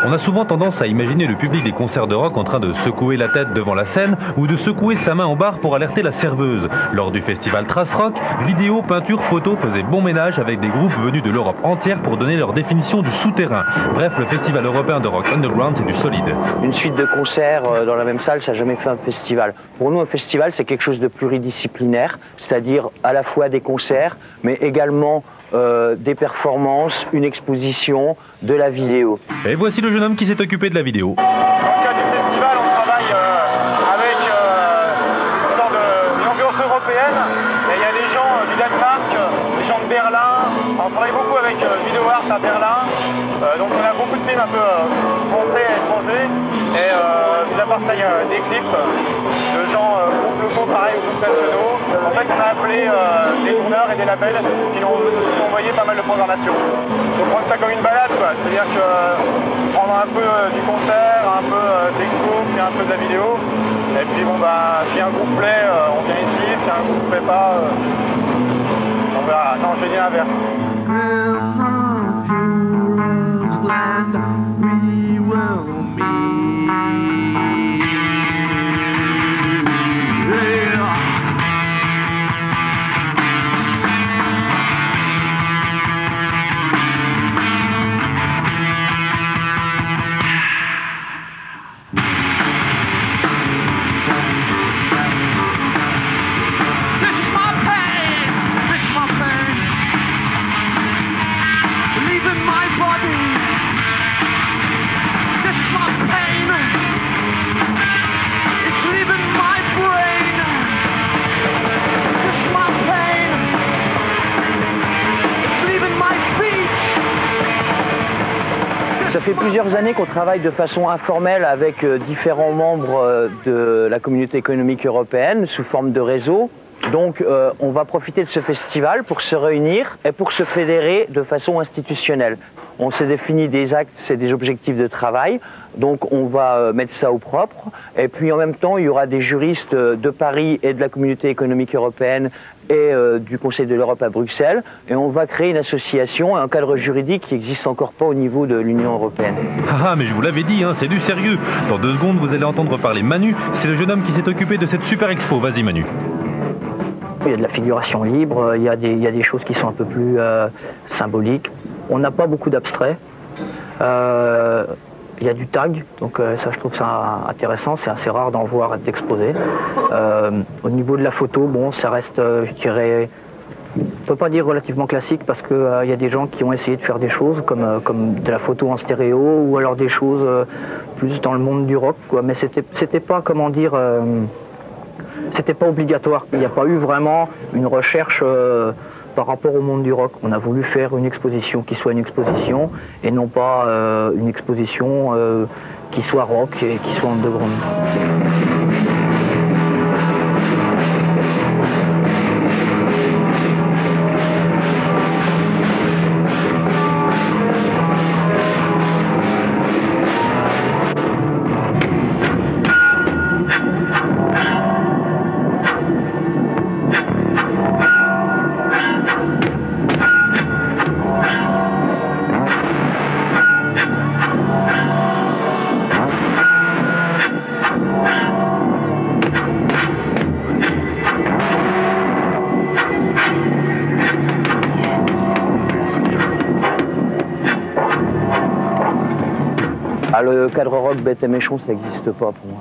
On a souvent tendance à imaginer le public des concerts de rock en train de secouer la tête devant la scène ou de secouer sa main en bar pour alerter la serveuse. Lors du festival Thrash Rock, vidéo, peinture, photo faisaient bon ménage avec des groupes venus de l'Europe entière pour donner leur définition du souterrain. Bref, le festival européen de rock underground, c'est du solide. Une suite de concerts dans la même salle, ça n'a jamais fait un festival. Pour nous, un festival, c'est quelque chose de pluridisciplinaire, c'est-à-dire à la fois des concerts, mais également des performances, une exposition, de la vidéo. Et voici le jeune homme qui s'est occupé de la vidéo. Dans le cadre du festival, on travaille avec une sorte d'ambiance européenne. Et il y a des gens du Danemark, des gens de Berlin. On travaille beaucoup avec Video Art à Berlin. Donc on a beaucoup de films un peu français et étrangers. Et mis à part ça, il y a des clips de gens groupes locaux, pareil, ou groupes nationaux. En fait, on a appelé des tourneurs et des labels qui nous ont envoyé pas mal de programmation. Donc prendre ça comme une balade, quoi. C'est-à-dire que prendre un peu du concert, un peu d'expo, puis un peu de la vidéo. Et puis bon bah si un groupe plaît, on vient ici, si un groupe plaît pas, on verra. Non, j'ai dit l'inverse. Ça fait plusieurs années qu'on travaille de façon informelle avec différents membres de la communauté économique européenne sous forme de réseau. Donc on va profiter de ce festival pour se réunir et pour se fédérer de façon institutionnelle. On s'est défini des axes, c'est des objectifs de travail, donc on va mettre ça au propre. Et puis en même temps, il y aura des juristes de Paris et de la communauté économique européenne et du Conseil de l'Europe à Bruxelles. Et on va créer une association, un cadre juridique qui n'existe encore pas au niveau de l'Union européenne. Ah mais je vous l'avais dit, hein, c'est du sérieux. Dans 2 secondes, vous allez entendre parler Manu. C'est le jeune homme qui s'est occupé de cette super expo. Vas-y Manu. Il y a de la figuration libre, il y a des choses qui sont un peu plus symboliques. On n'a pas beaucoup d'abstraits. Il y a du tag, donc ça je trouve ça intéressant, c'est assez rare d'en voir être exposé. Au niveau de la photo, bon, ça reste, je dirais, on ne peut pas dire relativement classique parce qu'il y a des gens qui ont essayé de faire des choses comme de la photo en stéréo ou alors des choses plus dans le monde du rock, quoi. Mais c'était pas, comment dire, c'était pas obligatoire. Il n'y a pas eu vraiment une recherche par rapport au monde du rock. On a voulu faire une exposition qui soit une exposition et non pas une exposition qui soit rock et qui soit underground. Ah, le cadre rock bête et méchant, ça n'existe pas pour moi.